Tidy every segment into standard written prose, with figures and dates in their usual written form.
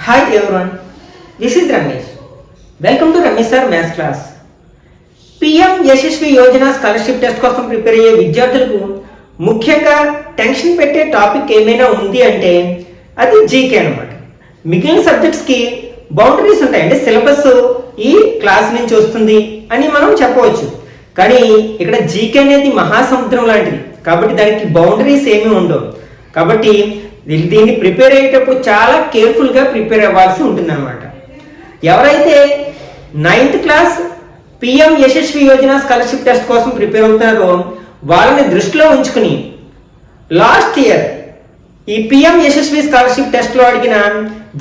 Hi everyone, this is Ramesh. Welcome to Ramesh Sir Maths class. PM Yashasvi Yojana scholarship test కోసం prepare అయ్యే విద్యార్థులకు ముఖ్యంగా tension పెట్టే topic ఏమైనా ఉంది అంటే అది జీకే అనమాట. మిగిలిన సబ్జెక్ట్స్కి బౌండరీస్ ఉంటాయి, అంటే సిలబస్ ఈ క్లాస్ నుంచి వస్తుంది అని మనం చెప్పవచ్చు. కానీ ఇక్కడ జీకే అనేది మహాసముద్రం లాంటిది, కాబట్టి దానికి బౌండరీస్ ఏమీ ఉండవు. కాబట్టి దీన్ని ప్రిపేర్ అయ్యేటప్పుడు చాలా కేర్ఫుల్గా ప్రిపేర్ అవ్వాల్సి ఉంటుంది అనమాట. ఎవరైతే 9th class PM Yashasvi Yojana scholarship test కోసం ప్రిపేర్ అవుతున్నారో వాళ్ళని దృష్టిలో ఉంచుకుని లాస్ట్ ఇయర్ ఈ పిఎం యశస్వి స్కాలర్షిప్ టెస్ట్ లో అడిగిన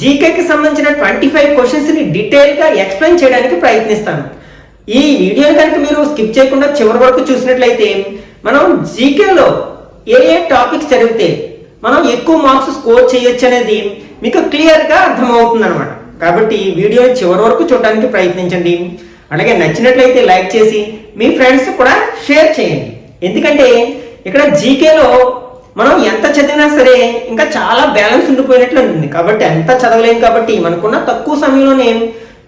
జీకేకి సంబంధించిన 25 క్వశ్చన్స్ ని డీటెయిల్ గా ఎక్స్ప్లెయిన్ చేయడానికి ప్రయత్నిస్తాను. ఈ వీడియోని కనుక మీరు స్కిప్ చేయకుండా చివరి వరకు చూసినట్లయితే మనం జీకేలో ఏ టాపిక్స్ చదివితే మనం ఎక్కువ మార్క్స్ స్కోర్ చేయొచ్చు అనేది మీకు క్లియర్ గా అర్థమవుతుంది అనమాట. కాబట్టి వీడియోని చివరి వరకు చూడడానికి ప్రయత్నించండి. అలాగే నచ్చినట్లయితే లైక్ చేసి మీ ఫ్రెండ్స్ కూడా షేర్ చేయండి. ఎందుకంటే ఇక్కడ జీకేలో మనం ఎంత చదివినా సరే ఇంకా చాలా బ్యాలెన్స్ ఉండిపోయినట్లు ఉంటుంది. కాబట్టి ఎంత చదవలేం, కాబట్టి మనకున్న తక్కువ సమయంలోనే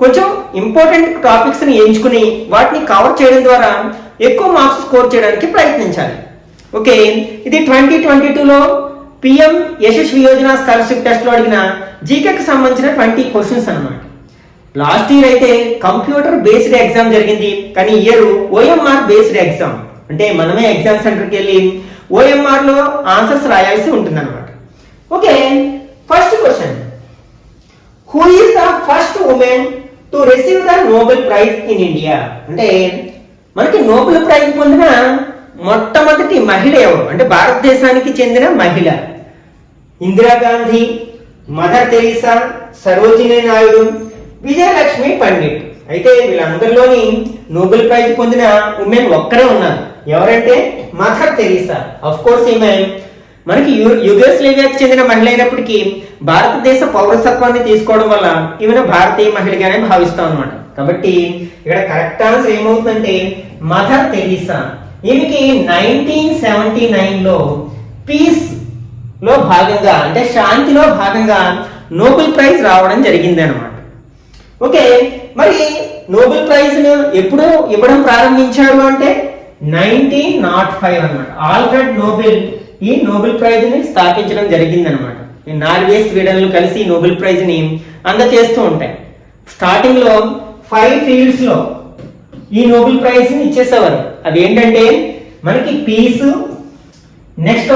కొంచెం ఇంపార్టెంట్ టాపిక్స్ని ఎంచుకుని వాటిని కవర్ చేయడం ద్వారా ఎక్కువ మార్క్స్ స్కోర్ చేయడానికి ప్రయత్నించాలి. ఓకే, ఇది 2022లో PM Yashasvi Yojana scholarship test లో అడిగిన జీకేకి సంబంధించిన 20 క్వశ్చన్స్ అనమాట. లాస్ట్ ఇయర్ అయితే కంప్యూటర్ బేస్డ్ ఎగ్జామ్ జరిగింది, కానీ ఇయర్ ఓఎంఆర్ బేస్డ్ ఎగ్జామ్, అంటే మనమే ఎగ్జామ్ సెంటర్కి వెళ్ళి ఓఎంఆర్ లో ఆన్సర్స్ రాయాల్సి ఉంటుంది అనమాట. Okay, first question, who is the first women to receive the Nobel prize in India? అంటే మనకి నోబెల్ ప్రైజ్ పొందిన మొట్టమొదటి మహిళ ఎవరు అంటే భారతదేశానికి చెందిన మహిళ. Indira Gandhi, mother Teresa, Sarojini Naidu, Vijayalakshmi Pandit. అయితే వీళ్ళందరిలోని నోబెల్ ప్రైజ్ పొందిన ఉమెన్ ఒక్కరే ఉన్నారు. ఎవరంటే మదర్ తెరీసా. ఆఫ్ కోర్స్ ఈమె మనకి యుగోస్లేవియాకి చెందిన మహిళ అయినప్పటికీ భారతదేశ పౌరసత్వాన్ని తీసుకోవడం వల్ల ఈమెను భారతీయ మహిళగానే భావిస్తాం అనమాట. కాబట్టి ఇక్కడ కరెక్ట్ ఆన్సర్ ఏమవుతుందంటే మదర్ తెరీసా. ఈమెకి 1979లో పీస్ లో భాగంగా, అంటే శాంతిలో భాగంగా నోబెల్ ప్రైజ్ రావడం జరిగింది అనమాట. ఓకే, మరి నోబెల్ ప్రైజ్ ఎప్పుడు ఇవ్వడం ప్రారంభించారు అంటే 1905 అనమాట. ఆల్ఫ్రెడ్ నోబెల్ ఈ నోబెల్ ప్రైజ్ ని స్థాపించడం జరిగింది అనమాట. నార్వే, స్వీడన్లు కలిసి నోబెల్ ప్రైజ్ ని అందజేస్తూ ఉంటాయి. స్టార్టింగ్ లో 5 ఫీల్డ్స్ లో ఈ నోబెల్ ప్రైజ్ ని ఇచ్చేసేవారు. అవి ఏంటంటే మనకి పీస్, నెక్స్ట్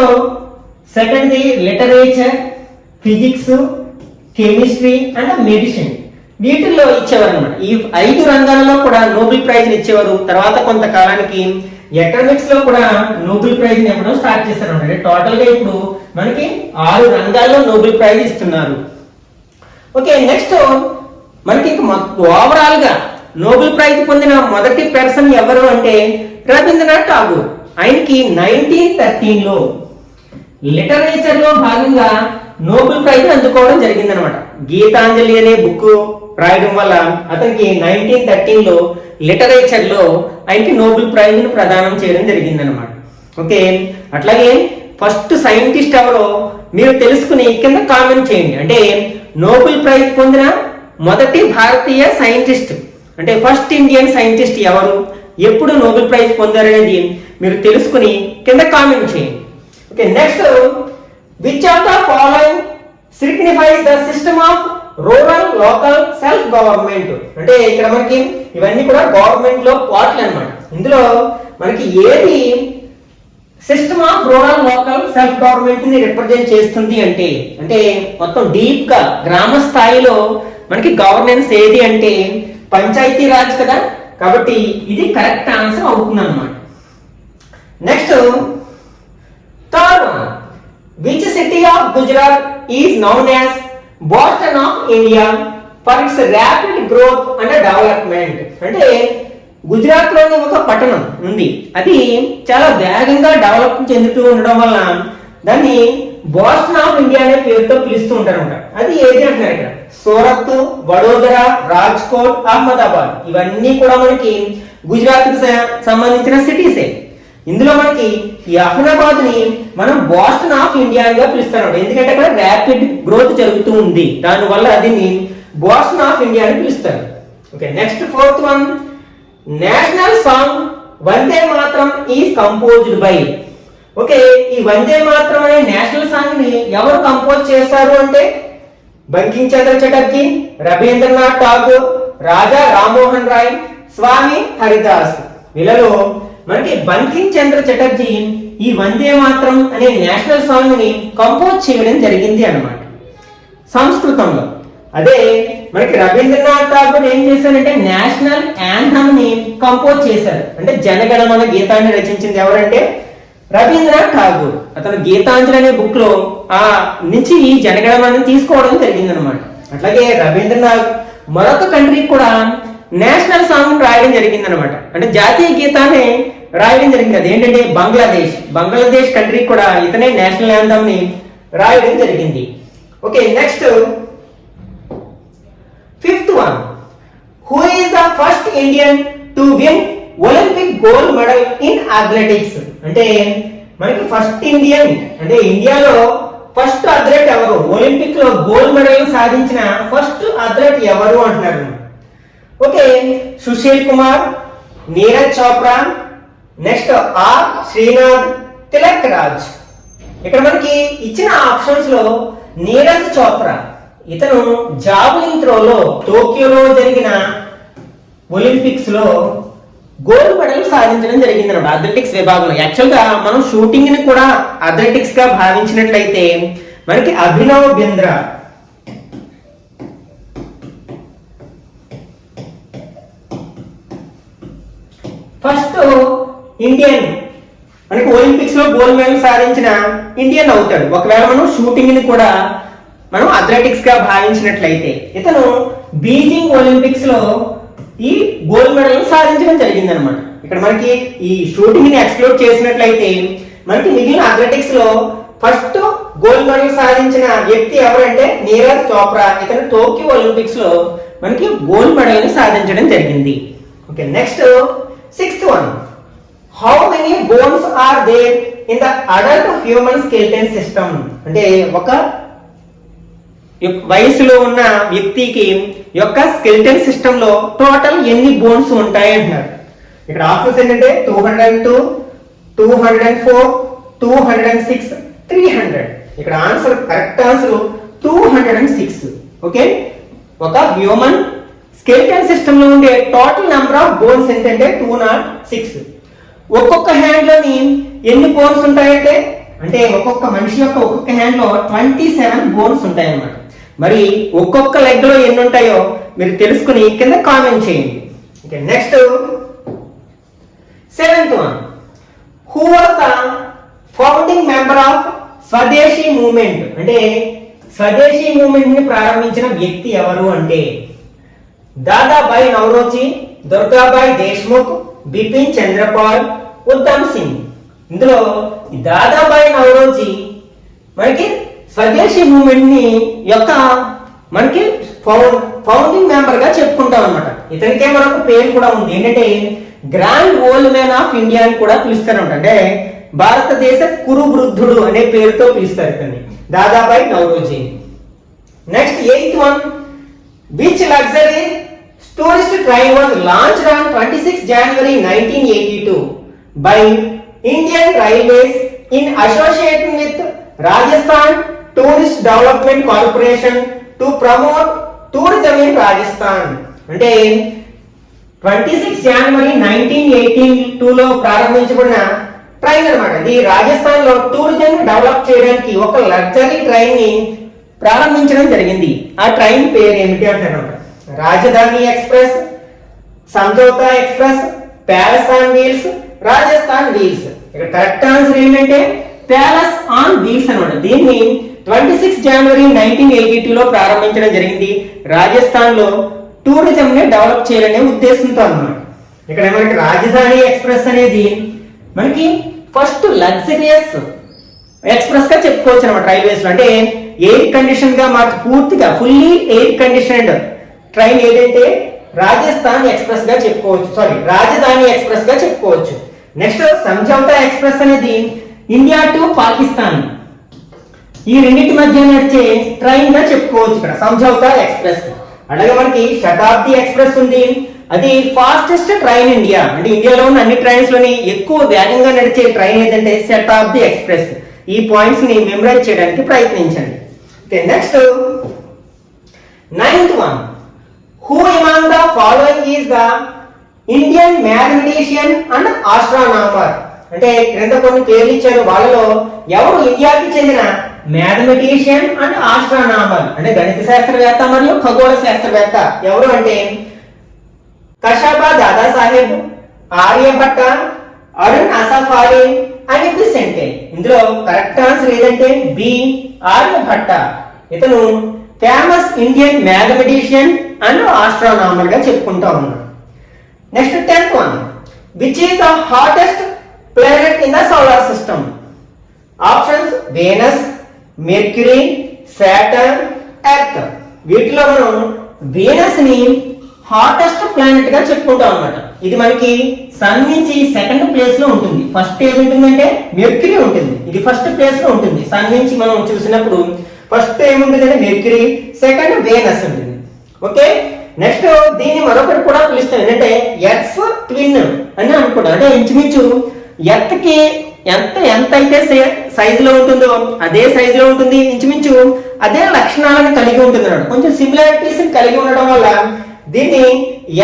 సెకండ్ది literature, physics, chemistry and medicine. వీటిల్లో ఇచ్చేవారు అనమాట. ఈ 5 రంగాలలో కూడా నోబెల్ ప్రైజ్ ఇచ్చేవారు. తర్వాత కొంతకాలానికి ఎకనామిక్స్ లో కూడా నోబెల్ ప్రైజ్ ఇవ్వడం స్టార్ట్ చేస్తారు అనమాట. టోటల్ గా ఇప్పుడు మనకి 6 రంగాల్లో నోబెల్ ప్రైజ్ ఇస్తున్నారు. ఓకే, నెక్స్ట్ మనకి ఓవరాల్ గా నోబెల్ ప్రైజ్ పొందిన మొదటి పర్సన్ ఎవరు అంటే రవీంద్రనాథ్ ఠాగూర్. ఆయనకి 1913లో లిటరేచర్ లో భాగంగా నోబెల్ ప్రైజ్ అందుకోవడం జరిగింది అనమాట. గీతాంజలి అనే బుక్ రాయడం వల్ల అతనికి 1913లో లిటరేచర్ లో ఆయనకి నోబెల్ ప్రైజ్ ను ప్రదానం చేయడం జరిగింది అనమాట. ఓకే, అట్లాగే ఫస్ట్ సైంటిస్ట్ ఎవరో మీరు తెలుసుకుని కింద కామెంట్ చేయండి. అంటే నోబెల్ ప్రైజ్ పొందిన మొదటి భారతీయ సైంటిస్ట్, అంటే ఫస్ట్ ఇండియన్ సైంటిస్ట్ ఎవరు, ఎప్పుడు నోబెల్ ప్రైజ్ పొందారు అనేది మీరు తెలుసుకుని కింద కామెంట్ చేయండి. Okay, next, which of the following signifies the system of rural local self government? అంటే ఇక్కడ మనకి ఇవన్నీ కూడా గవర్నమెంట్ లో పార్ట్లు అన్నమాట. ఇందులో మనకి ఏది system of rural local self government ని రిప్రజెంట్ చేస్తుంది అంటే మొత్తం డీప్ గా గ్రామ స్థాయిలో మనకి గవర్నెన్స్ ఏది అంటే పంచాయతీ రాజ్ కదా. కాబట్టి ఇది కరెక్ట్ ఆన్సర్ అవుతుంది అన్నమాట. Next, third one, which city of Gujarat is noun as Boston of India for it's rapid growth and development? అంటే గుజరాత్ లోని ఒక పట్టణం ఉంది, అది చాలా వేగంగా డెవలప్ చెందుతూ ఉండడం వల్ల దాన్ని బోస్టన్ ఆఫ్ ఇండియా అనే పేరుతో పిలుస్తూ ఉంటారు. అది ఏది అంటున్నారు ఇక్కడ? సూరత్, వడోదరా, రాజ్కోట్, అహ్మదాబాద్ ఇవన్నీ కూడా మనకి గుజరాత్ కి సంబంధించిన సిటీసే. ఇందులో మనకి ఈ అహ్మదాబాద్ ని మనం బోస్టన్ ఆఫ్ ఇండియాగా పిలుస్తాం, ఎందుకంటే అక్కడ ర్యాపిడ్ గ్రోత్ జరుగుతూ ఉంది, దానివల్ల దీన్ని బోస్టన్ ఆఫ్ ఇండియా అని పిలుస్తారు. Okay, next fourth one, national song Vande Mataram is composed by. Okay, ఈ వందే మాతరం అనే నేషనల్ సాంగ్ ని ఎవరు కంపోజ్ చేశారు అంటే బంకిం చంద్ర చటర్జీ, రవీంద్రనాథ్ ఠాగూర్, రాజా రామ్మోహన్ రాయ్, స్వామి హరిదాస్. వీళ్ళలో మనకి బంకిం చంద్ర చటర్జీ ఈ వందే మాతరం అనే నేషనల్ సాంగ్ ని కంపోజ్ చేయడం జరిగింది అన్నమాట సంస్కృతంలో. అదే మనకి రవీంద్రనాథ్ ఠాగూర్ ఏం చేశారంటే నేషనల్ యాంథమ్ ని కంపోజ్ చేశారు, అంటే జనగణమన గీతాన్ని రచించింది ఎవరంటే రవీంద్రనాథ్ ఠాగూర్. అతను గీతాంజలి అనే బుక్ లో ఆ నుంచి ఈ జనగణమని తీసుకోవడం జరిగింది అనమాట. అట్లాగే రవీంద్రనాథ్ మరొక కంట్రీకి కూడా నేషనల్ సాంగ్ రాయడం జరిగింది అనమాట, అంటే జాతీయ గీతాన్ని రాయడం జరిగింది. అదేంటంటే బంగ్లాదేశ్ కంట్రీకి కూడా ఇతనే నేషనల్ యాంథమ్ ని రాయడం జరిగింది. Okay, next fifth one, who is the first Indian to win Olympic gold medal in athletics. అంటే మనకి ఫస్ట్ ఇండియన్ అంటే ఇండియాలో ఫస్ట్ అథ్లెట్ ఎవరు, ఒలింపిక్ లో గోల్డ్ మెడల్ సాధించిన ఫస్ట్ అథ్లెట్ ఎవరు అంటున్నారు. Okay, Sushil Kumar, Neeraj Chopra, next R Srinath, Tilak Raj. ఇక్కడ మనకి ఇచ్చిన ఆప్షన్స్ లో నీరజ్ చోప్రా ఇతను జావలిన్ త్రోలో టోక్యోలో జరిగిన ఒలింపిక్స్ లో గోల్డ్ మెడల్ సాధించడం జరిగింది అన్నమాట అథ్లెటిక్స్ విభాగంలో. యాక్చువల్ గా మనం షూటింగ్ ని కూడా అథ్లెటిక్స్ గా భావించినట్లయితే మనకి అభినవ్ బింద్రా, ఫస్ట్ ఇండియన్ మనకి ఒలింపిక్స్ లో గోల్డ్ మెడల్ సాధించిన ఇండియన్ అవుతాడు, ఒకవేళ మనం షూటింగ్ ని కూడా మనం అథ్లెటిక్స్ గా భావించినట్లయితే. ఇతను బీజింగ్ ఒలింపిక్స్ లో ఈ గోల్డ్ మెడల్ సాధించడం జరిగింది అనమాట. ఇక్కడ మనకి ఈ షూటింగ్ ని ఎక్స్క్లూడ్ చేసినట్లయితే మనకి మిగిలిన అథ్లెటిక్స్ లో ఫస్ట్ గోల్డ్ మెడల్ సాధించిన వ్యక్తి ఎవరంటే నీరజ్ చోప్రా. ఇతను టోక్యో ఒలింపిక్స్ లో మనకి గోల్డ్ మెడల్ ని సాధించడం జరిగింది. Okay, next sixth one, how many bones are there in the adult human skeleton system. అంటే ఒక వయసులో ఉన్న వ్యక్తికి యొక్క స్కెలిటన్ సిస్టమ్ లో టోటల్ ఎన్ని బోన్స్ ఉంటాయి అంటున్నారు. ఇక్కడ ఆప్షన్స్ ఏంటంటే 202, 204, 206, 300. ఇక్కడ ఆన్సర్ కరెక్ట్ ఆన్సర్ 206. ఓకే, ఒక హ్యూమన్ స్కెలిటన్ సిస్టమ్ లో ఉండే టోటల్ నెంబర్ ఆఫ్ బోన్స్ ఏంటంటే 206. ఒక్కొక్క హ్యాండ్ లోని ఎన్ని బోన్స్ ఉంటాయంటే అంటే ఒక్కొక్క మనిషి యొక్క ఒక్కొక్క హ్యాండ్ లో 27 బోన్స్ ఉంటాయి అన్నమాట. మరి ఒక్కొక్క లెగ్ లో ఎన్ని ఉంటాయో మీరు తెలుసుకుని కింద కామెంట్ చేయండి. Okay, next seventh one, who was the founding member of స్వదేశీ మూవ్మెంట్. అంటే స్వదేశీ మూవ్మెంట్ ని ప్రారంభించిన వ్యక్తి ఎవరు అంటే దాదాబాయి నౌరోజీ, దుర్గాబాయి దేశ్ముఖ్, బిపిన్ చంద్రపాల్, ఉద్ధమ్ సింగ్. ఇందులో దాదాబాయి నౌరోజీ మనకి స్వదేశీ మూవ్మెంట్ ని యొక్క మనకి ఫౌండింగ్ మెంబర్ గా చెప్పుకుంటాం అనమాట. ఇతనికే మరొక పేరు కూడా ఉంది, ఏంటంటే grand old man of India అని కూడా పిలుస్తారు. అంటే భారతదేశ కురు వృద్ధుడు అనే పేరుతో పిలుస్తారు ఇతన్ని, Dadabhai Naoroji. Next eighth one, which luxury tourist train was launched on 26 January 1982 by Indian Railways in association with Rajasthan Tourist Development Corporation to promote tourism in Rajasthan. అంటే 26 January 1982 లో ప్రారంభించబడిన ట్రైన్ అన్నమాట. ఇది రాజస్థాన్ లో టూరిజం డెవలప్ చేయడానికి ఒక లగ్జరీ ట్రైన్ ని ప్రారంభించడం జరిగింది. ఆ ట్రైన్ పేరు ఏమిటి అంటారు? రాజధాని express, Samjhauta express, palace on wheels, Rajasthan wheels. ఇక్కడ కరెక్ట్ ఆన్సర్ ఏంటంటే ప్యాలెస్ ఆన్ వీల్స్ అన్నమాట. దీన్ని 26 January 1982 లో ప్రారంభించడం జరిగింది. రాజస్థాన్ లో టూరిజం ని డెవలప్ చేయాలనే ఉద్దేశంతో అన్నమాట. ఇక్కడ మనకి రాజధాని ఎక్స్ప్రెస్ అనేది మనకి ఫస్ట్ లగ్జరియస్ ఎక్స్ప్రెస్ గా చెప్పుకోవచ్చు అనమాట రైల్వేస్ లో. అంటే ఎయిర్ కండిషన్ గా మాకు పూర్తిగా ఫుల్లీ ఎయిర్ కండిషన్డ్ ట్రైన్ ఏదైతే రాజస్థాన్ ఎక్స్ప్రెస్ గా చెప్పుకోవచ్చు, రాజధాని ఎక్స్ప్రెస్ గా చెప్పుకోవచ్చు. నెక్స్ట్ సంజౌతా ఎక్స్ప్రెస్ అనేది ఇండియా టు పాకిస్తాన్ ఈ రెండింటి మధ్య నడిచే ట్రైన్ గా చెప్పుకోవచ్చు ఇక్కడ సంజౌతా ఎక్స్ప్రెస్. అలాగే మనకి శతాబ్ది ఎక్స్ప్రెస్ ఉంది, అది ఫాస్టెస్ట్ ట్రైన్ ఇండియా, అంటే ఇండియాలో ఉన్న అన్ని ట్రైన్స్ లోని ఎక్కువ వేగంగా నడిచే ట్రైన్ ఏదంటే శతాబ్ది ఎక్స్ప్రెస్. ఈ పాయింట్స్ ని మెమరైజ్ చేయడానికి ప్రయత్నించండి. Okay, next 9th one, who among the following is the Indian mathematician and astronomer? అంటే క్రింద కొన్ని పేర్లు ఇచ్చారు, వాళ్ళలో ఎవరు ఇండియాకి చెందిన మ్యాథమెటిషియన్ అండ్ ఆస్ట్రానామర్ అంటే గణిత శాస్త్రవేత్త మరియు ఖగోళ శాస్త్రవేత్త ఎవరు అంటే కషాబా దాదా సాహెబ్, ఆర్యభట్ట, అరుణ్ అసఫాలి అని పిసెంటే. ఇందులో కరెక్ట్ ఆన్సర్ ఏదంటే బి ఆర్యభట్ట. ఇతను ఫేమస్ ఇండియన్ మ్యాథమెటిషియన్ అండ్ ఆస్ట్రానామర్ గా చెప్పుకుంటా ఉన్నాడు. Next 10th one, which is the hottest planet in the solar system? Options Venus, mercury, Saturn, earth. వీటిలో మనం వీనస్ ని హాటెస్ట్ ప్లానెట్ గా చెప్పుకుంటాం అన్నమాట. ఇది మనకి సన్ నుంచి సెకండ్ ప్లేస్ లో ఉంటుంది. ఫస్ట్ ఏది ఉంటుందంటే మెర్క్యూరీ ఉంటుంది, ఇది ఫస్ట్ ప్లేస్ లో ఉంటుంది. సన్ నుంచి మనం చూసినప్పుడు ఫస్ట్ ఏముంటుందంటే మెర్క్యూరీ, సెకండ్ వేనస్ ఉంటుంది. ఓకే, నెక్స్ట్ దీన్ని మరొకటి కూడా పిలుస్తాం ఏంటంటే ఎర్త్ ట్విన్ అని అనుకుంటాం. అంటే ఇంచుమించు ఎర్త్ కి ఎంత అయితే సైజ్ లో ఉంటుందో అదే సైజ్ లో ఉంటుంది, ఇంచుమించు అదే లక్షణాలను కలిగి ఉంటుంది అన్నమాట. కొంచెం సిమిలారిటీస్ కలిగి ఉండడం వల్ల దీన్ని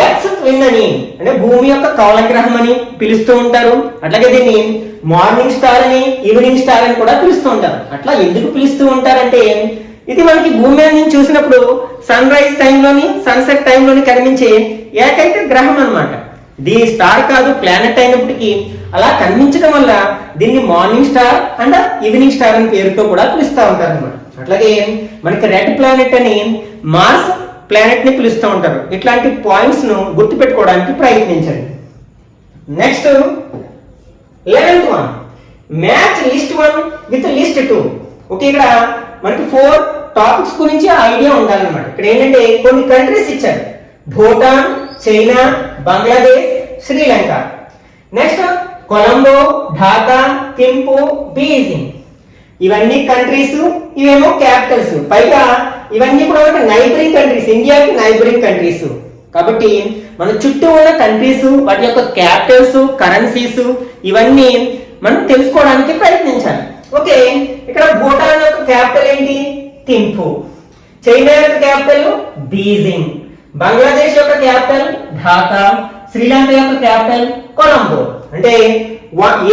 ఎర్త్ ట్విన్ అని అంటే భూమి యొక్క కవల గ్రహం అని పిలుస్తూ ఉంటారు. అట్లాగే దీన్ని మార్నింగ్ స్టార్ అని, ఈవినింగ్ స్టార్ అని కూడా పిలుస్తూ ఉంటారు. అట్లా ఎందుకు పిలుస్తూ ఉంటారంటే ఇది మనకి భూమి మీద నుంచి చూసినప్పుడు సన్ రైజ్ టైంలోని సన్సెట్ టైంలోని కనిపించే ఏకైక గ్రహం అన్నమాట. ఇది స్టార్ కాదు, ప్లానెట్ అయినప్పటికీ అలా కనిపించడం వల్ల దీన్ని morning star and evening star అని పేరుతో కూడా పిలుస్తూ ఉంటారు అన్నమాట. అట్లాగే మనకి రెడ్ ప్లానెట్ అని మార్స్ ప్లానెట్ ని పిలుస్తూ ఉంటారు. ఇట్లాంటి పాయింట్స్ ను గుర్తు పెట్టుకోవడానికి ప్రయత్నించండి. Next 11th one, match list 1 with list 2. Okay, ఇక్కడ మనకి 4 టాపిక్స్ గురించి ఐడియా ఉండాలన్నమాట. ఇక్కడ ఏంటంటే కొన్ని కంట్రీస్ ఇచ్చారు, Bhutan, China, Bangladesh, Sri Lanka. Next Colombo, Dhaka, Thimphu, Beijing. ఇవన్నీ కంట్రీస్, ఇవేమో క్యాపిటల్స్. పైగా ఇవన్నీ కూడా నైబరింగ్ కంట్రీస్, ఇండియాకి నైబరింగ్ కంట్రీస్. కాబట్టి మన చుట్టూ ఉన్న కంట్రీస్, వాటి యొక్క క్యాపిటల్స్, కరెన్సీస్ ఇవన్నీ మనం తెలుసుకోవడానికి ప్రయత్నించాలి. ఓకే, ఇక్కడ భూటాన్ యొక్క క్యాపిటల్ ఏంటి? థింపు. చైనా యొక్క క్యాపిటల్ బీజింగ్. బంగ్లాదేశ్ యొక్క క్యాపిటల్ ఢాకా. శ్రీలంక యొక్క క్యాపిటల్ కొలంబో. అంటే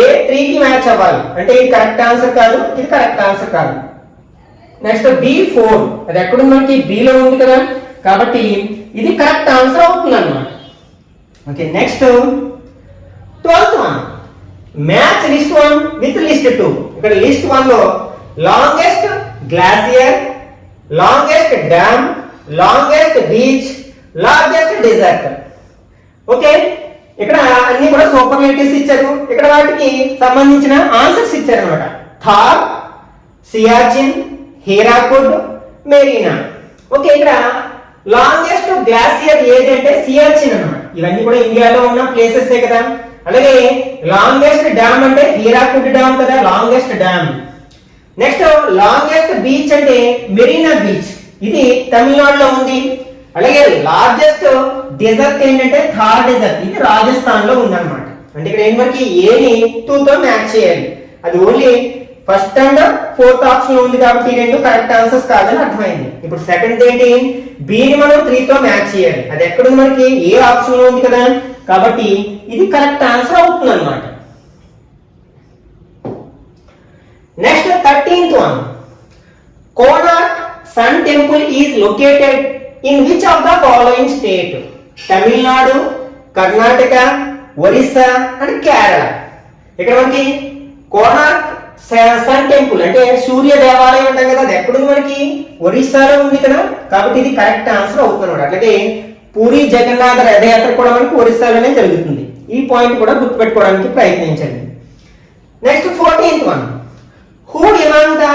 A3 కి మ్యాచ్ అవ్వాలి. అంటే ఇది కరెక్ట్ ఆన్సర్ కాదు, ఇది కరెక్ట్ ఆన్సర్ కాదు. నెక్స్ట్ B4, అది ఎక్కడుంది? మనకి B లో ఉంది కదా, కాబట్టి ఇది కరెక్ట్ ఆన్సర్ అవుతుంది అన్నమాట. Okay, next 12th one, match list 1 with list 2. ఇక్కడ లిస్ట్ 1 లో longest glacier, longest dam, longest beach, largest desert. Okay, ఇక్కడ అన్ని కూడా సూపర్లేటివ్స్ ఇచ్చారు. ఇక్కడ వాటికి సంబంధించిన ఆన్సర్స్ ఇచ్చారు అనమాట. థార్, సియాచిన్, హీరాకుడ్, మెరీనా. ఓకే, ఇక్కడ లాంగెస్ట్ గ్లాసియర్ ఏదంటే సియాచిన్ అన్నమాట. ఇవన్నీ కూడా ఇండియాలో ఉన్న ప్లేసెస్ కదా. అలాగే లాంగెస్ట్ డ్యామ్ అంటే హీరాకుడ్ డ్యామ్ కదా, longest dam. Next longest beach అంటే మెరీనా బీచ్, ఇది తమిళనాడులో ఉంది. అలాగే లార్జెస్ట్ డెజర్ట్ ఏంటంటే థార్ డెజర్ట్, ఇది రాజస్థాన్ లో ఉందన్నమాట. అంటే ఇక్కడ ఏంటి మనకి ఏని 2 తో మ్యాచ్ చేయాలి. అది only first and 4th option ఉంది కాబట్టి ఈ రెండు కరెక్ట్ ఆన్సర్స్ కాదని అర్థమైంది. ఇప్పుడు సెకండ్ ఏంటి? బి ని మనం 3 తో మ్యాచ్ చేయాలి. అది ఎక్కడుంది? మనకి ఏ ఆప్షన్ లో ఉంది కదా, కాబట్టి ఇది కరెక్ట్ ఆన్సర్ అవుతుంది అన్నమాట. Next 13th one, Konark sun temple is located in which of the following state? Tamil Nadu, Karnataka, Orissa and Kerala. ఇక్కడ మనకి కోనార్క్ సన్ టెంపుల్ అంటే సూర్య దేవాలయం అంటాం కదా, అది ఎక్కడుంది? మనకి ఒరిస్సాలో ఉంది కదా, కాబట్టి ఇది కరెక్ట్ ఆన్సర్ అవుతుంది అన్నమాట. అట్లాగే పూరి జగన్నాథ రథయాత్ర కూడా మనకి ఒరిస్సాలోనే జరుగుతుంది. ఈ పాయింట్ కూడా గుర్తుపెట్టుకోవడానికి ప్రయత్నించండి. Next 14th one, who among the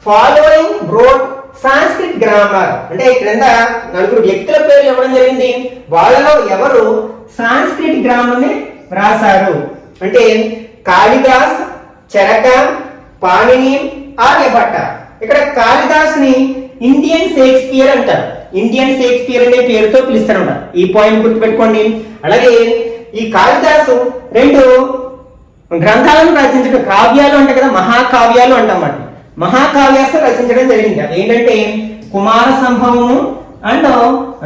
following broad Sanskrit grammar? అంటే క్రింద 4 వ్యక్తుల పేర్లు ఇవ్వడం జరిగింది. వాళ్ళలో ఎవరు సాంస్క్రిట్ గ్రామర్ ని రాశారు? అంటే కాళిదాస్, చరక, పాణిని, ఆర్యభట్ట. ఇక్కడ కాళిదాస్ ని ఇండియన్ షేక్స్పియర్ అంటారు. ఇండియన్ షేక్స్పియర్ అనే పేరుతో పిలుస్తారన్నమాట. ఈ పాయింట్ గుర్తుపెట్టుకోండి. అలాగే ఈ కాళిదాసు 2 గ్రంథాలను రచించడం, కావ్యాలు అంటే కదా, మహాకావ్యాలు అంటామాట. మహాకావ్యాలు రచించడం జరిగింది. అదేంటంటే కుమార సంభవము అండ్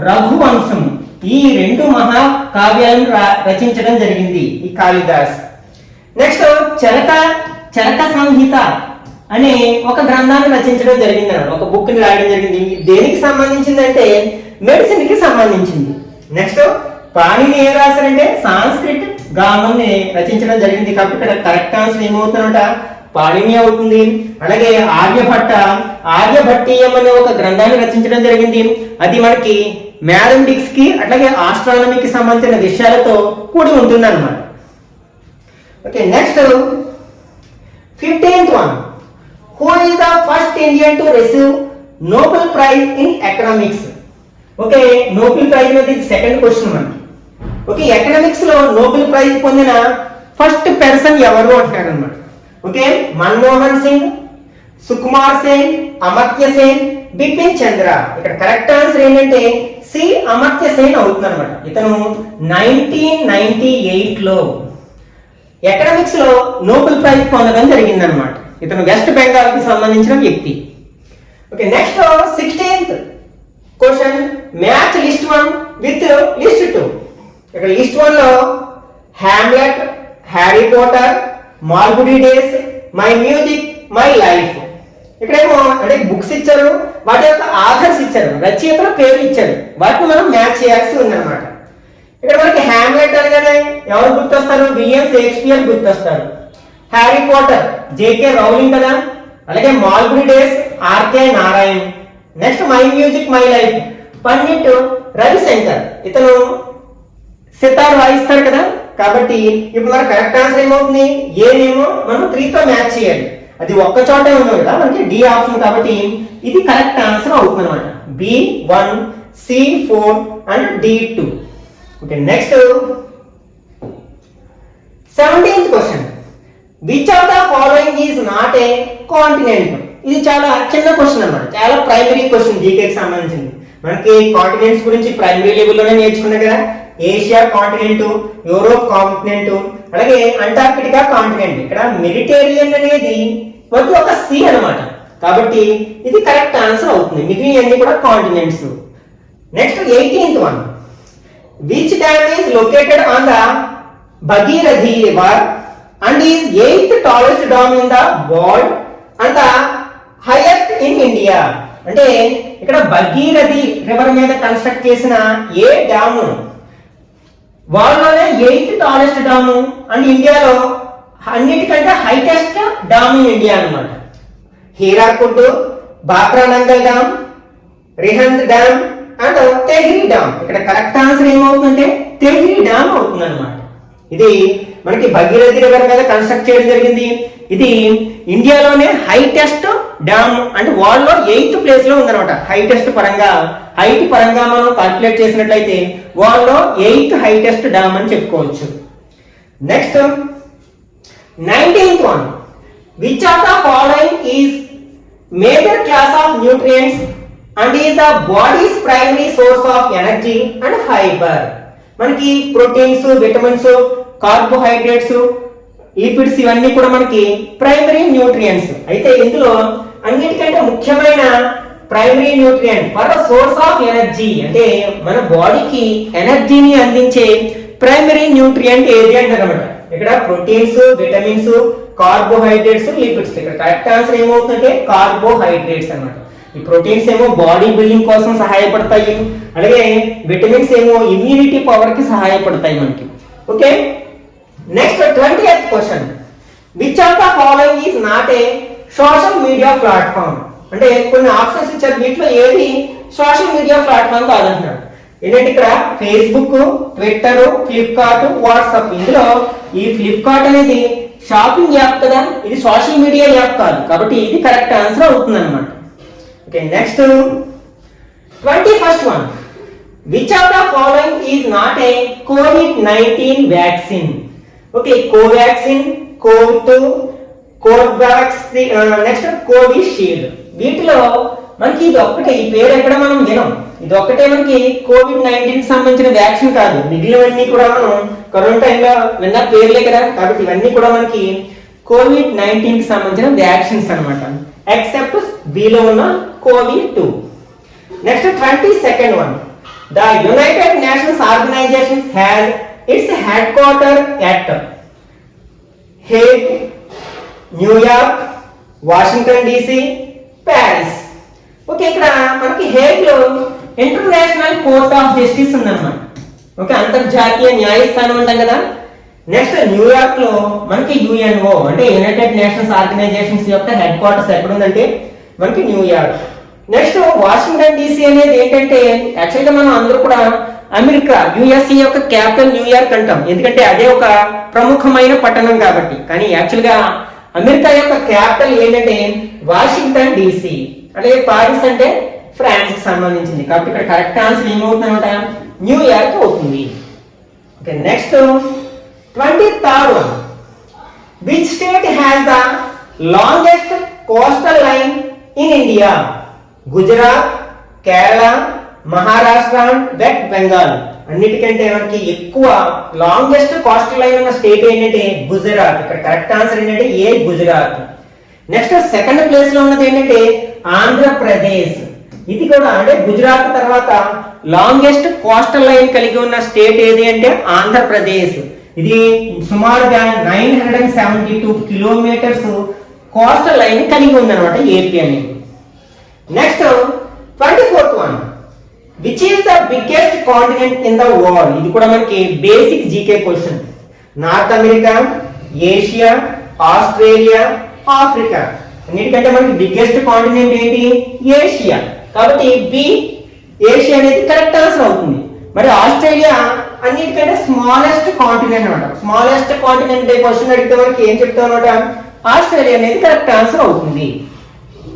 రఘువంశము. ఈ 2 మహాకావ్యాలను రచించడం జరిగింది ఈ కాళిదాస్. నెక్స్ట్ చరక సంహిత అనే ఒక గ్రంథాన్ని రచించడం జరిగింది అన్నమాట. ఒక బుక్ ని రాయడం జరిగింది. దేనికి సంబంధించింది అంటే మెడిసిన్ కి సంబంధించింది. నెక్స్ట్ పాణిని ఏం రాశారంటే సాంస్క్రిట్ గ్రామాన్ని రచించడం జరిగింది. కాబట్టి ఇక్కడ కరెక్ట్ ఆన్సర్ ఏమవుతుందట పాణిని అవుతుంది. అలాగే ఆర్యభట్టీయం అనే ఒక గ్రంథాన్ని రచించడం జరిగింది. అది మనకి మ్యాథమెటిక్స్ కి అట్లాగే ఆస్ట్రానమీకి సంబంధించిన విషయాలతో కూడి ఉంటుంది అన్నమాట. Okay, next 15th one. Who is the first Indian to receive Nobel Prize in Economics? Okay, Nobel prize అనేది సెకండ్ క్వశ్చన్ మనకి. ఓకే, ఎకనామిక్స్ లో నోబెల్ ప్రైజ్ పొందిన ఫస్ట్ పర్సన్ ఎవరు అంటారు అన్నమాట. ఓకే, మన్మోహన్ సింగ్, సుకుమార్ సేన్, అమర్త్య సేన్, బిపిన్ చంద్ర. ఇక్కడ కరెక్ట్ ఆన్సర్ ఏంటంటే సి అమర్త్య సేన్ అవుతుంది అనమాట. ఇతను 1998 లో ఎకనామిక్స్ లో నోబెల్ ప్రైజ్ పొందడం జరిగిందనమాట. ఇతను వెస్ట్ బెంగాల్ కి సంబంధించిన వ్యక్తి. Okay, next 16th question. Match list 1 with list 2. ఇక్కడ లిస్ట్ 1 లో hamlet, Harry Potter, Malgudi days, my music, my life. ఇక్కడేమో అంటే బుక్స్ ఇచ్చారు, వాటి యొక్క ఆథర్స్ ఇచ్చారు, రచయితల పేర్లు ఇచ్చారు. వాటిని మనం మ్యాచ్ చేయాల్సి ఉందన్నమాట. ఇక్కడ మనకి హ్యామ్లెట్ అనగానే ఎవరు గుర్తొస్తారు? విలియం షేక్స్పియర్ గుర్తొస్తారు. హ్యారీ పోటర్ జేకే రౌలింగ్ కదా. అలాగే Malgudi days RK Narayan. Next my music my life Pandit Ravishankar. ఇతను సితార్ వాయిస్తాడు కదా. కాబట్టి ఇప్పుడు మన కరెక్ట్ ఆన్సర్ ఏమవుతుంది? ఏనేమో మనం 3 తో మ్యాచ్ చేయాలి. అది ఒక్క చోటే ఉంది కదా మనకి డి ఆప్షన్. కాబట్టి ఇది కరెక్ట్ ఆన్సర్ అవుతుంది అనమాట. B1, C4 and D2. Okay, next 17th question. Which of the following is not a continent? ఇది చాలా చిన్న క్వశ్చన్ అన్నమాట. చాలా ప్రైమరీ క్వశ్చన్, జీకేకి సంబంధించింది. మనకి కాంటినెంట్స్ గురించి ప్రైమరీ లెవెల్లోనే నేర్చుకున్నాం కదా. ఏషియా కాంటినెంట్, యూరోప్ కాంటినెంట్, అలాగే అంటార్కిటికా కాంటినెంట్. ఇక్కడ మెడిటేరియన్ అనేది ఒక సీ అన్నమాట. కాబట్టి ఇది కరెక్ట్ ఆన్సర్ అవుతుంది. మిగిలినవన్నీ కూడా continents. Next 18th one. Which dam is located on the Bhagirathi river and is 8th tallest dam in the world and the highest in India? అంటే ఇక్కడ భగీరథి రివర్ మీద కన్స్ట్రక్ట్ చేసిన ఏ డ్యాము వాళ్ళలోనే 8th tallest డాము అండ్ ఇండియాలో అన్నిటికంటే highest dam in India అన్నమాట. Hirakud, Bhakra Nangal dam, Rihand dam and Tehri dam. ఇక్కడ కరెక్ట్ ఆన్సర్ ఏమవుతుందంటే తెహ్రీ డామ్ అవుతుంది అనమాట. ఇది మనకి భగీరథి రివర్ మీద కన్స్ట్రక్ట్ చేయడం జరిగింది. ఇది ఇండియాలోనే హైటెస్ట్ డామ్ అంటే వరల్డ్ లో 8th ప్లేస్ లో ఉందన్నమాట. హైటెస్ట్ పరంగా, హైట్ పరంగా మనం క్యాల్కులేట్ చేసినట్లయితే వరల్డ్ లో 8th హైటెస్ట్ డామ్ అని చెప్పుకోవచ్చు. Next 19th one. Which of the following is major class of nutrients and is the body's primary source of energy and fiber? మనకి ప్రోటీన్స్, విటమిన్స్, కార్బోహైడ్రేట్స్, లిపిడ్స్ ఇవన్నీ కూడా మనకి ప్రైమరీ న్యూట్రియంట్స్. అయితే ఇందులో అన్నిటికంటే ముఖ్యమైన primary nutrient for source of energy అంటే మన బాడీకి ఎనర్జీని అందించే ప్రైమరీ న్యూట్రియంట్ ఏది అంటారన్నమాట. ఇక్కడ ప్రోటీన్స్, విటమిన్స్, కార్బోహైడ్రేట్స్, లిపిడ్స్. ఇక్కడ కరెక్ట్ ఆన్సర్ ఏమవుతుందంటే కార్బోహైడ్రేట్స్ అన్నమాట. ఈ ప్రోటీన్స్ ఏమో బాడీ బిల్డింగ్ కోసం సహాయపడతాయి, అలాగే విటమిన్స్ ఏమో ఇమ్యూనిటీ పవర్ కి సహాయపడతాయి మనకి. Okay, next 20th question. Which of the following is not a social media platform? అంటే కొన్ని ఆప్షన్స్ ఇచ్చారు, వీటిలో ఏది సోషల్ మీడియా ప్లాట్ఫామ్ కాదంటున్నారు. ఏంటంటే ఇక్కడ ఫేస్బుక్, ట్విట్టర్, ఫ్లిప్కార్ట్, వాట్సాప్. ఇందులో ఈ ఫ్లిప్కార్ట్ అనేది షాపింగ్ యాప్ కదా, ఇది సోషల్ మీడియా యాప్ కాదు. కాబట్టి ఇది కరెక్ట్ ఆన్సర్ అవుతుంది అనమాట. Okay, next 21st one. Which of the following is not a COVID-19 vaccine? Okay, Covaxin, Covid, Corbevax, next Covishield. వీటిలో మనకి ఇది ఒక్కటే, ఈ పేరు ఎక్కడ మనం వినం. ఇది ఒక్కటే మనకి COVID-19 సంబంధించిన వ్యాక్సిన్ కాదు. మిగిలినవన్నీ కూడా మనం కరోనా టైంలో విన్న పేర్లే కదా. కాబట్టి ఇవన్నీ కూడా మనకి COVID-19 కి సంబంధించిన వ్యాక్సిన్స్ అనమాట, ఎక్సెప్ట్ బిలో ఉన్న COVID-2. Next 22nd one, the United Nations organisation has its head quarter at Hague, New York, Washington DC, Paris. Okay, ఇక్కడ మనకి హేగ్ లో ఇంటర్నేషనల్ కోర్ట్ ఆఫ్ జస్టిస్ ఉందన్నమాట. ఓకే, అంతర్జాతీయ న్యాయస్థానం అంటాం కదా. నెక్స్ట్ న్యూయార్క్ లో మనకి UNO అంటే యునైటెడ్ నేషన్స్ ఆర్గనైజేషన్స్ యొక్క హెడ్ క్వార్టర్స్ ఎక్కడ ఉందంటే మనకి న్యూయార్క్. నెక్స్ట్ వాషింగ్టన్ DC అనేది ఏంటంటే యాక్చువల్ గా మనం అందరూ కూడా అమెరికా USA యొక్క క్యాపిటల్ న్యూయార్క్ అంటాం, ఎందుకంటే అదే ఒక ప్రముఖమైన పట్టణం కాబట్టి. కానీ యాక్చువల్ గా అమెరికా యొక్క క్యాపిటల్ ఏంటంటే వాషింగ్టన్ DC. అలాగే పారిస్ అంటే ఫ్రాన్స్ కి సంబంధించింది. కాబట్టి ఇక్కడ కరెక్ట్ ఆన్సర్ ఏమవుతుందన్నమాట, న్యూయార్క్ అవుతుంది. Okay, next 23rd one, which state has the longest coastal line in India? Gujarat, Kerala, Maharashtra, west Bengal. అన్నిటికంటే మనకి ఎక్కువ లాంగెస్ట్ కోస్టల్ లైన్ ఉన్న స్టేట్ ఏంటంటే గుజరాత్. ఇక్కడ కరెక్ట్ ఆన్సర్ ఏంటంటే ఏ, గుజరాత్. నెక్స్ట్ సెకండ్ ప్లేస్ లో ఉన్నది ఏంటంటే ఆంధ్రప్రదేశ్. ఇది కూడా అంటే గుజరాత్ తర్వాత లాంగెస్ట్ కోస్టల్ లైన్ కలిగి ఉన్న స్టేట్ ఏది అంటే ఆంధ్రప్రదేశ్. ఇది సుమారుగా 972 కిలోమీటర్స్ కోస్టల్ లైన్ కలిగి ఉందన్నమాట ఏపీ అనేది. Next 24th one, which is the biggest continent in the world? ఇది కూడా మనకి basic GK question. North America, Asia, Australia, Africa. అన్నిటికంటే మనకి బిగ్గెస్ట్ కాంటినెంట్ ఏంటి, ఏషియా. కాబట్టి బి, ఏషియా అనేది కరెక్ట్ ఆన్సర్ అవుతుంది. మరి ఆస్ట్రేలియా అన్నిటికంటే స్మాలెస్ట్ కాంటినెంట్ అనమాట. స్మాలెస్ట్ కాంటినెంట్ క్వశ్చన్ అడిగితే మనకి ఏం చెప్తాం అనమాట, ఆస్ట్రేలియా అనేది కరెక్ట్ ఆన్సర్ అవుతుంది.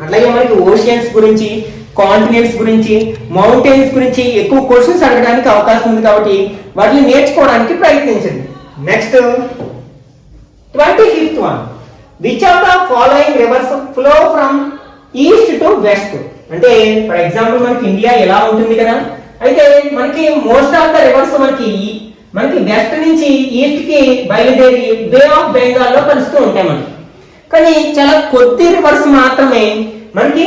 అట్లాగే మనకి ఓషియన్స్ గురించి, కాంటినెంట్స్ గురించి, మౌంటైన్స్ గురించి ఎక్కువ క్వశ్చన్స్ అడగడానికి అవకాశం ఉంది. కాబట్టి వాటిని నేర్చుకోవడానికి ప్రయత్నించండి. Next 25th one, which of the following reverse flow from east to west? అంటే ఫర్ ఎగ్జాంపుల్ మనకి ఇండియా ఎలా ఉంటుంది కదా, అయితే మనకి మోస్ట్ ఆఫ్ ద రివర్స్ మనకి వెస్ట్ నుంచి ఈస్ట్ కి బయలుదేరి బే ఆఫ్ బెంగాల్ లో కలుస్తూ ఉంటాయి మనకి. కానీ చాలా కొద్ది రివర్స్ మాత్రమే మనకి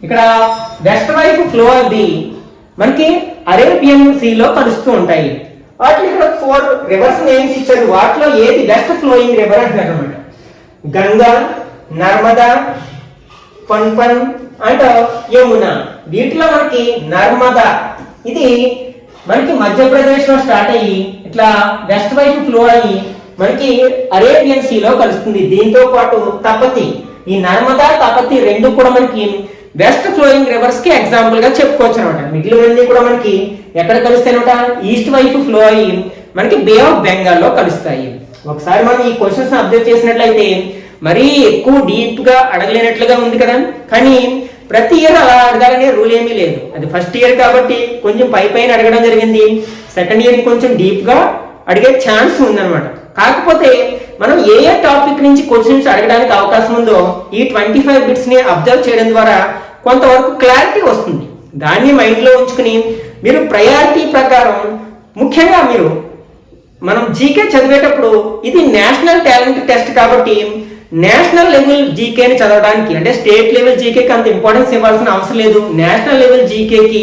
ఇక్కడ వెస్ట్ వైపు ఫ్లో అది మనకి అరేబియన్ సీలో కలుస్తూ ఉంటాయి. వాటిని ఇక్కడ 4 రివర్స్ నేమ్స్ ఇచ్చారు. వాటిలో ఏది వెస్ట్ ఫ్లోయింగ్ రివర్ అంటారు అనమాట. గంగా, నర్మదా, పన్పన్ అండ్ యమున. వీటిలో మనకి నర్మదా ఇది మనకి మధ్యప్రదేశ్ లో స్టార్ట్ అయ్యి ఇట్లా వెస్ట్ వైపు ఫ్లో అయ్యి మనకి అరేబియన్ సీలో కలుస్తుంది. దీంతో పాటు తపతి, ఈ నర్మదా తపతి రెండు కూడా మనకి వెస్ట్ ఫ్లోయింగ్ రివర్స్ కి ఎగ్జాంపుల్ గా చెప్పుకోవచ్చు అనమాట. మిగిలినవన్నీ కూడా మనకి ఎక్కడ కలుస్తాయి అనమాట, ఈస్ట్ వైపు ఫ్లో అయ్యి మనకి బే ఆఫ్ బెంగాల్ లో కలుస్తాయి. ఒకసారి మనం ఈ క్వశ్చన్స్ అబ్జర్వ్ చేసినట్లయితే మరీ ఎక్కువ డీప్ గా అడగలేనట్లుగా ఉంది కదా. కానీ ప్రతి ఇయర్ అలా అడగాలనే రూల్ ఏమీ లేదు. అది ఫస్ట్ ఇయర్ కాబట్టి కొంచెం పైన అడగడం జరిగింది. సెకండ్ ఇయర్ కొంచెం డీప్ గా అడిగే ఛాన్స్ ఉందన్నమాట. కాకపోతే మనం ఏ టాపిక్ నుంచి క్వశ్చన్స్ అడగడానికి అవకాశం ఉందో ఈ 25 బిట్స్ ని అబ్జర్వ్ చేయడం ద్వారా కొంతవరకు క్లారిటీ వస్తుంది. దాన్ని మైండ్ లో ఉంచుకుని మీరు ప్రయారిటీ ప్రకారం, ముఖ్యంగా మనం జీకే చదివేటప్పుడు ఇది నేషనల్ టాలెంట్ టెస్ట్ కాబట్టి నేషనల్ లెవెల్ జీకేని చదవడానికి, అంటే స్టేట్ లెవెల్ జీకేకి అంత ఇంపార్టెన్స్ ఇవ్వాల్సిన అవసరం లేదు. నేషనల్ లెవెల్ జీకేకి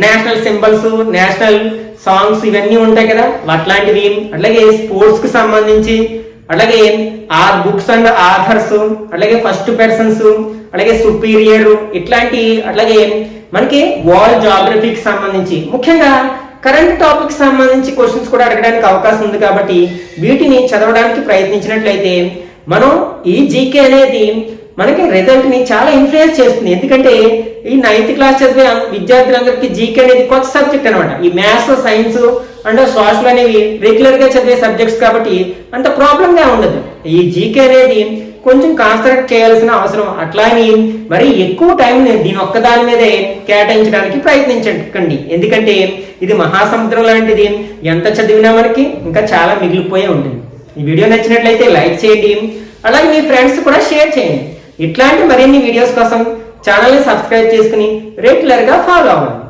నేషనల్ సింబల్స్, నేషనల్ సాంగ్స్ ఇవన్నీ ఉంటాయి కదా, అట్లాంటివి, అట్లాగే స్పోర్ట్స్ కి సంబంధించి, అట్లాగే బుక్స్ అండ్ ఆథర్స్, అట్లాగే ఫస్ట్ పర్సన్స్, అలాగే సుపీరియర్ ఇట్లాంటి, అట్లాగే మనకి వరల్డ్ జాగ్రఫీకి సంబంధించి ముఖ్యంగా కరెంట్ టాపిక్ సంబంధించి క్వశ్చన్స్ కూడా అడగడానికి అవకాశం ఉంది. కాబట్టి వీటిని చదవడానికి ప్రయత్నించినట్లయితే మనం ఈ జీకే అనేది మనకి రిజల్ట్ ని చాలా ఇన్ఫ్లుయెన్స్ చేస్తుంది. ఎందుకంటే ఈ 9th క్లాస్ చదివే విద్యార్థులందరికీ జీకే అనేది కొత్త సబ్జెక్ట్ అనమాట. ఈ మ్యాథ్స్, సైన్స్ అండ్ సోషల్ అనేవి రెగ్యులర్ గా చదివే సబ్జెక్ట్స్ కాబట్టి అంత ప్రాబ్లం గా ఉండదు. ఈ జీకే అనేది కొంచెం కాన్సన్ట్రేట్ చేయాల్సిన అవసరం. అట్లాని మరి ఎక్కువ టైం దీని ఒక్కదాని మీదే కేటాయించడానికి ప్రయత్నించకండి. ఎందుకంటే ఇది మహాసముద్రం లాంటిది. ఎంత చదివినా మనకి ఇంకా చాలా మిగిలిపోయే ఉంటుంది. ఈ వీడియో నచ్చినట్లయితే లైక్ చేయండి, అలాగే మీ ఫ్రెండ్స్ కూడా షేర్ చేయండి. ఇట్లాంటి మరిన్ని వీడియోస్ కోసం ఛానల్ని సబ్స్క్రైబ్ చేసుకుని రెగ్యులర్గా ఫాలో అవ్వండి.